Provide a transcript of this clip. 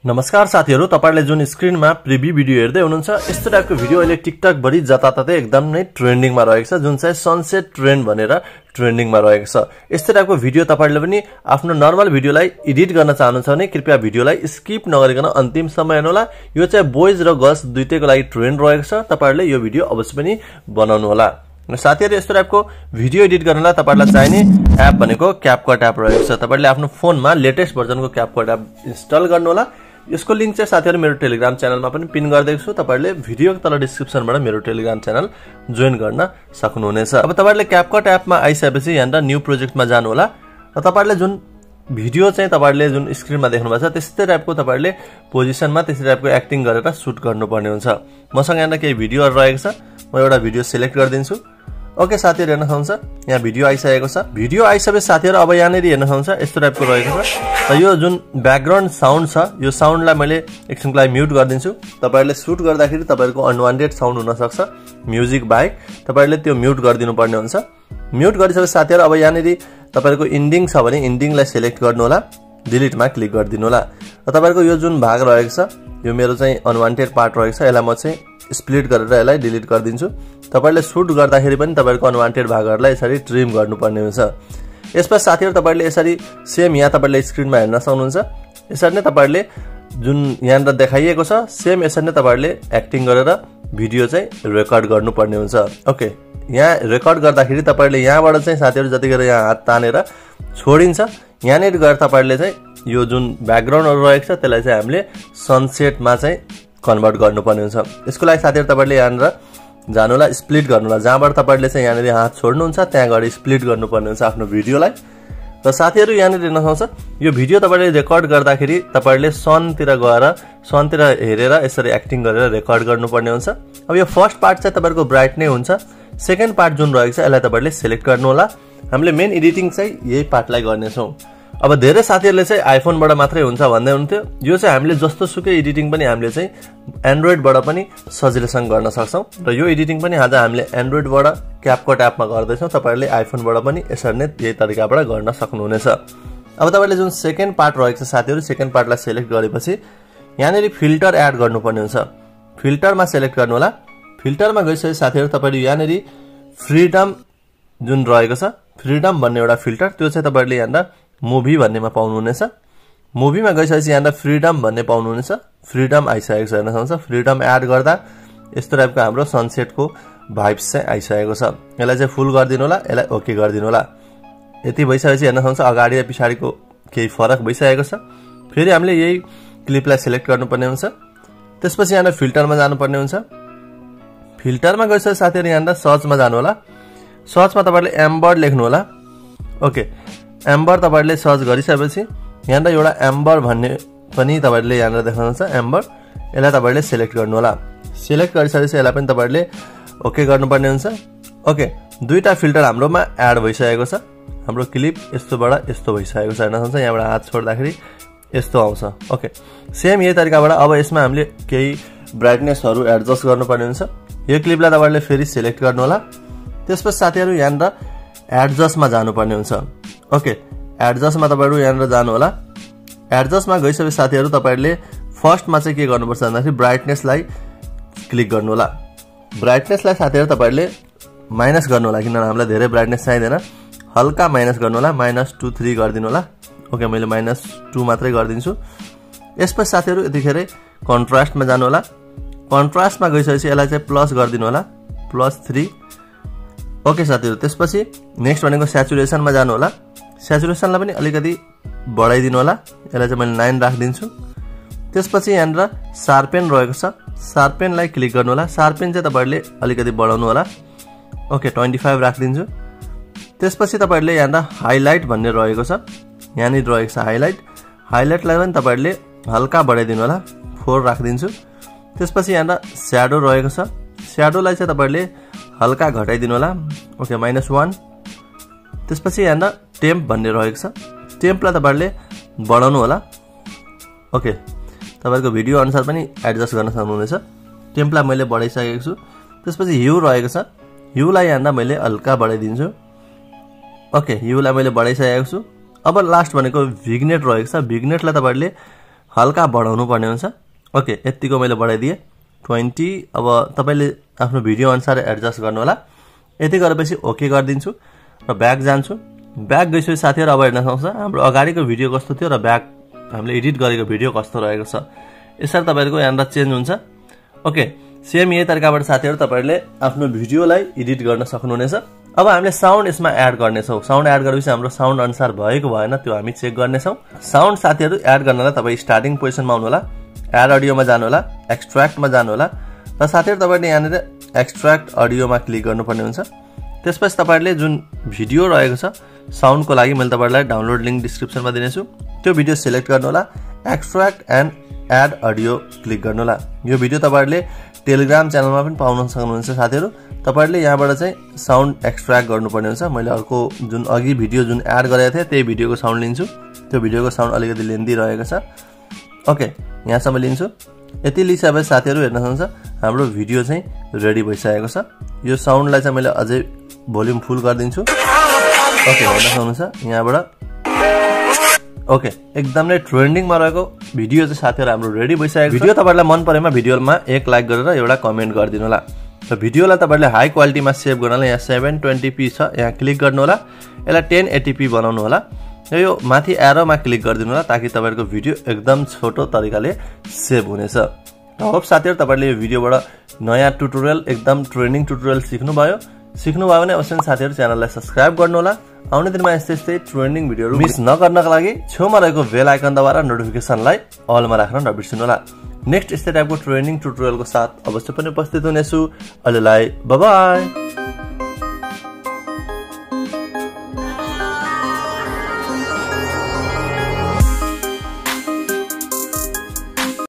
नमस्कार साथीहरु, तपाईहरुले जुन स्क्रिनमा प्रिभ्यू भिडियो हेर्दै हुनुहुन्छ यस्तो टाइपको भिडियो अहिले टिकटक भरि जताततै एकदम नै ट्रेन्डिङमा रहेको छ, जुन चाहिँ सनसेट ट्रेन्ड भनेर ट्रेन्डिङमा रहेको छ। यस्तो टाइपको भिडियो तपाईहरुले पनि आफ्नो नर्मल भिडियोलाई एडिट गर्न चाहनुहुन्छ भने कृपया भिडियोलाई स्किप नगरिकन अन्तिमसम्म हेर्नुहोला। यो चाहिँ बोइज र गर्ल्स दुईटैको लागि ट्रेन्ड रहेको छ, तपाईहरुले यो भिडियो अवश्य पनि बनाउनु होला। साथीहरु, यस्तो टाइपको भिडियो एडिट गर्नलाई तपाईहरुलाई चाहिने एप भनेको क्यापकट एप रहेको छ। तपाईहरुले आफ्नो फोनमा लेटेस्ट भर्जनको क्यापकट एप इन्स्टल गर्नु होला। यसको लिंक चाहिँ साथीहरु मेरो टेलिग्राम च्यानलमा पनि पिन गरिदिएको छु, तपाईहरुले भिडियोको तल डिस्क्रिप्सनबाट मेरो टेलिग्राम च्यानल जोइन गर्न सक्नुहुनेछ। अब तपाईहरुले क्यापकट एपमा आइसकेपछि यहाँनिर न्यू प्रोजेक्टमा जानु होला र तपाईहरुले जुन भिडियो चाहिँ तपाईहरुले जुन स्क्रिनमा देख्नु भएको छ त्यस्तै टाइपको तपाईहरुले पोजिसनमा त्यस्तै टाइपको एक्टिङ गरेर सुट गर्नुपर्ने हुन्छ। मसँग यहाँ केही भिडियोहरु रहेको छ, म एउटा भिडियो सिलेक्ट गर्दिन्छु। ओके साथीहरु, हेर्न सक्नुहुन्छ यहाँ भिडियो आइसकेको छ। भिडियो आइसकेपछि साथीहरु अब यहाँनेरि हेर्न सक्नुहुन्छ यस्तो टाइपको रहेको छ। र यो जुन ब्याकग्राउन्ड साउन्ड छ यो साउन्डलाई मैले एकछिनको लागि म्युट गर्दिन्छु। तपाईहरुले सुट गर्दाखेरि तपाईहरुको अनवान्टेड साउन्ड हुन सक्छ, म्युजिक बाहेक तपाईहरुले त्यो म्युट गरिदिनु पर्ने हुन्छ। म्युट गरिसकेपछि साथीहरु अब यहाँनेरि तपाईहरुको इन्डिङ छ भने इन्डिङलाई सिलेक्ट गर्नु होला, डिलिटमा क्लिक गरिदिनु होला। र तपाईहरुको यो जुन भाग रहेको छ यो मेरो चाहिँ अनवान्टेड पार्ट रहेको छ, यसलाई म चाहिँ स्प्लिट गरेर यसलाई डिलिट गरिदिन्छु। तपाईहरुले सुट गर्दाखेरि पनि तपाईहरुको अनवान्टेड भागहरुलाई यसरी ट्रिम गर्नुपर्ने हुन्छ। यसपछि साथीहरु तपाईहरुले यसरी सेम यहाँ तपाईहरुले स्क्रिनमा हेर्न सक्नुहुन्छ, यसरी नै तपाईहरुले जुन यहाँनिर देखाइएको छ सेम यसरी नै तपाईहरुले एक्टिङ गरेर भिडियो चाहिँ रेकर्ड गर्नुपर्ने हुन्छ। ओके, यहाँ रेकर्ड गर्दाखेरि तपाईहरुले यहाँबाट चाहिँ साथीहरु जतिखेर यहाँ हात तानेर छोडिन्छ यहाँनेर गएर तपाईहरुले चाहिँ यो जुन ब्याकग्राउन्डहरु रहेको छ त्यसलाई चाहिँ हामीले सनसेटमा चाहिँ कन्भर्ट गर्नुपर्ने हुन्छ। यसको लागि साथीहरु तपाईहरुले यहाँनिर जानु होला, स्प्लिट गर्नु होला। जहाँबाट तपाईहरुले चाहिँ यहाँनेर हात छोड्नुहुन्छ त्यहाँ गएर स्प्लिट गर्नुपर्ने हुन्छ आफ्नो भिडियोलाई। र साथीहरु यहाँनेर हेर्न सक्नुहुन्छ यो भिडियो तपाईहरुले रेकर्ड गर्दाखेरि तपाईहरुले सनतिर गएर सनतिर हेरेर यसरी एक्टिङ गरेर रेकर्ड गर्नुपर्ने हुन्छ। अब यो फर्स्ट पार्ट चाहिँ तपाईहरुको ब्राइट नै हुन्छ, सेकेन्ड पार्ट जुन रहेको छ यसलाई तपाईहरुले सिलेक्ट गर्नु होला। हामीले मेन एडिटिङ चाहिँ यही पार्टलाई गर्ने छौं। अब धेरै साथीहरुले चाहिँ आइफोनबाट मात्रै हुन्छ भन्दै हुन्थ्यो, यो चाहिँ हामीले जस्तो सुकै एडिटिङ पनि हामीले चाहिँ एन्ड्रोइडबाट पनि सजिलैसँग गर्न सक्छौं। र यो एडिटिङ पनि आज हामीले एन्ड्रोइडबाट क्यापकट एपमा गर्दैछौं, तपाईहरुले आइफोनबाट पनि यसरी नै यही तरिकाबाट गर्न सक्नुहुनेछ। अब तपाईहरुले जुन सेकेन्ड पार्ट रहेको छ साथीहरु, सेकेन्ड पार्टलाई सिलेक्ट गरेपछि यहाँनेरि फिल्टर एड गर्नुपर्ने हुन्छ। फिल्टरमा सिलेक्ट गर्नु होला। फिल्टरमा गइसकेपछि साथीहरु तपाईहरु यहाँनेरि फ्रीडम जुन रहेको छ फ्रीडम भन्ने एउटा फिल्टर त्यो चाहिँ तपाईहरुले यहाँनिर मुभी भन्नेमा पाउनुहुनेछ। मुभीमा गइसकेपछि यहाँनिर फ्रीडम भन्ने पाउनुहुनेछ। फ्रीडम आइसकेको छ, हेर्न सक्नुहुन्छ फ्रीडम एड गर्दा यस्तो टाइपको हाम्रो सनसेटको भाइब्स चाहिँ आइसकेको छ। यसलाई चाहिँ फुल गरिदिनु होला, यसलाई ओके गरिदिनु होला। यति भइसकेपछि हेर्न सक्नुहुन्छ अगाडि र पछाडिको केही फरक भइसकेको छ। फेरि हामीले यही क्लिपलाई सिलेक्ट गर्नुपर्ने हुन्छ। त्यसपछि यहाँनिर फिल्टरमा जानुपर्ने हुन्छ। फिल्टरमा गइसकेपछि साथीहरु यहाँनिर सर्चमा जानु होला। सर्चमा तपाईहरुले एम्बर लेख्नु होला। ओके, एम्बर तपाईहरुले सर्च गरिसकेपछि यहाँनिर एउटा एम्बर भन्ने पनि तपाईहरुले यहाँनिर देख्नुहुन्छ एम्बर, यसलाई तपाईहरुले सिलेक्ट गर्नु होला। सिलेक्ट गरिसकेपछि यसलाई पनि तपाईहरुले ओके गर्नुपर्ने हुन्छ। ओके, दुईटा फिल्टर हाम्रोमा एड भइसकेको छ। हाम्रो क्लिप यस्तोबाट यस्तो भइसकेको छ, हेर्न सक्नुहुन्छ यहाँबाट हात छोड्दाखेरि यस्तो आउँछ। ओके, सेम यही तरिकाबाट अब यसमा हामीले केही ब्राइटनेसहरु एडजस्ट गर्नुपर्ने हुन्छ। यो क्लिपलाई तपाईहरुले फेरि सिलेक्ट गर्नु होला। त्यसपछि साथीहरु यहाँनिर एडजस्टमा जानुपर्ने हुन्छ। ओके, एडजस्टमा तपाईहरु यहाँनिर जानु होला। एडजस्टमा गइसकेपछि साथीहरु तपाईहरुले फर्स्टमा चाहिँ के गर्नुपर्छ भन्दाखेरि ब्राइटनेसलाई क्लिक गर्नु होला। ब्राइटनेसलाई साथीहरु तपाईहरुले माइनस गर्नु होला, किनभने हामीलाई धेरै ब्राइटनेस चाहिदैन। हल्का माइनस गर्नु होला, -2-3 गरिदिनु होला। ओके, मैले -2 मात्रै गरिदिन्छु। यसपछि साथीहरु यतिखेर कन्ट्रास्टमा जानु होला। कन्ट्रास्टमा गइसकेपछि यसलाई चाहिँ प्लस गरिदिनु होला, +3। ओके साथीहरु, त्यसपछि नेक्स्ट भनेको स्याचुरेसनमा जानु होला। स्याचुरेसनलाई पनि अलिकति बढाइदिनु होला, यसलाई चाहिँ मैले 9 राखिदिन्छु। त्यसपछि यहाँनिर शार्पेन रहेको छ, शार्पेनलाई क्लिक गर्नु होला। शार्पेन चाहिँ तपाईहरुले अलिकति बढाउनु होला। ओके, 25 राखिदिन्छु। त्यसपछि तपाईहरुले यहाँनिर हाइलाइट भन्ने रहेको छ, यहाँनिर रहेको छ हाइलाइट। हाइलाइटलाई पनि तपाईहरुले हल्का बढाइदिनु होला, 4 राखिदिन्छु। त्यसपछि यहाँनिर स्याडो रहेको छ, स्याडोलाई चाहिँ तपाईहरुले हल्का घटाइदिनु होला। ओके, -1। त्यसपछि यहाँनिर टेम्प भन्ने रहेको छ, टेम्पलाई तपाईहरुले बढाउनु होला। ओके, तपाईहरुको भिडियो अनुसार पनि एडजस्ट गर्न सक्नुहुनेछ। टेम्पलाई मैले बढाइसकेको छु। त्यसपछि ह्यू रहेको छ, ह्यूलाई यहाँनिर मैले हल्का बढाइदिन्छु। ओके, ह्यूलाई मैले बढाइसकेको छु। अब लास्ट भनेको भिग्नेट रहेको छ भिग्नेटलाई तपाईहरुले हल्का बढाउनु पर्ने हुन्छ ओके यतिको मैले बढाइदिए 20 अब तपाईले आफ्नो भिडियो अनुसार एडजस्ट गर्नु होला यति गरेपछि ओके गर्दिन्छु र ब्याक जान्छु ब्याक गइसकेपछि साथीहरु अब हेर्न सक्नुहुन्छ हाम्रो अगाडिको भिडियो कस्तो थियो र ब्याक हामीले एडिट गरेको भिडियो कस्तो रहेको छ यसरी तपाईहरुको यहाँबाट चेन्ज हुन्छ ओके सेम यही तरिकाबाट साथीहरु तपाईहरुले आफ्नो भिडियोलाई एडिट गर्न सक्नुहुनेछ अब हामीले साउन्ड यसमा एड गर्ने छौ साउन्ड एड गरेपछि हाम्रो साउन्ड अनुसार भएको भएन त्यो हामी चेक गर्ने छौ साउन्ड साथीहरु एड गर्नलाई तपाई स्टार्टिङ पोजिसनमा आउनु होला एड अडियोमा जानु होला एक्सट्र्याक्टमा जानु होला र साथीहरु तपाईहरुले यहाँनिर एक्सट्र्याक्ट अडियोमा क्लिक गर्नुपर्ने हुन्छ त्यसपछि तपाईहरुले जुन भिडियो रहेको छ साउन्डको लागि मैले तपाईहरुलाई डाउनलोड लिंक डिस्क्रिप्सनमा दिनेछु त्यो भिडियो सिलेक्ट गर्नु होला extract and add audio click गर्नु होला यो भिडियो तपाईहरुले टेलिग्राम च्यानलमा पनि पाउन सक्नुहुन्छ साथीहरु तपाईहरुले यहाँबाट चाहिँ साउन्ड एक्सट्र्याक्ट गर्नुपर्ने हुन्छ मैले अर्को जुन अघि भिडियो जुन एड गरेको थिए त्यही भिडियोको साउन्ड लिन्छु त्यो भिडियोको साउन्ड अलिकति लेन्दी रहेको छ ओके यहाँसम्म लिन्छु यति लिसकेपछि साथीहरु हेर्न सक्नुहुन्छ हाम्रो भिडियो चाहिँ रेडी भइसकेको छ यो साउन्डलाई चाहिँ मैले अझै भोल्युम फुल गर्दिन्छु ओके हेर्न सक्नुहुन्छ यहाँबाट ओके एकदम नै ट्रेन्डिङमा रहेको भिडियो चाहिँ साथीहरु हाम्रो रेडी भइसकेको भिडियो तपाईहरुलाई मन परेमा भिडियोमा एक लाइक गरेर एउटा कमेन्ट गर्दिनु होला र भिडियोलाई तपाईहरुले हाई क्वालिटीमा सेभ गर्नलाई यहाँ 720p छ यहाँ क्लिक गर्नु होला यसलाई 1080p बनाउनु होला र यो माथि एरोमा क्लिक गर्दिनु होला ताकि तपाईहरुको भिडियो एकदम छोटो तरिकाले सेभ हुनेछ होप साथीहरु तपाईहरुले यो भिडियोबाट नयाँ ट्युटोरियल एकदम ट्रेनिङ ट्युटोरियल सिक्नुभयो भने अवश्य साथीहरु च्यानललाई सब्स्क्राइब गर्नु होला आउने दिनमा यस्तै ट्रेनिङ भिडियोहरु मिस नगर्नका लागि छेउमा रहेको बेल आइकन दबाएर नोटिफिकेसनलाई अलमा राख्न नबिर्सनु होला नेक्स्ट यस्तै टाइपको ट्रेनिङ ट्युटोरियलको साथ अवश्य पनि उपस्थित हुनेछु अहिलेलाई बाइ बाइ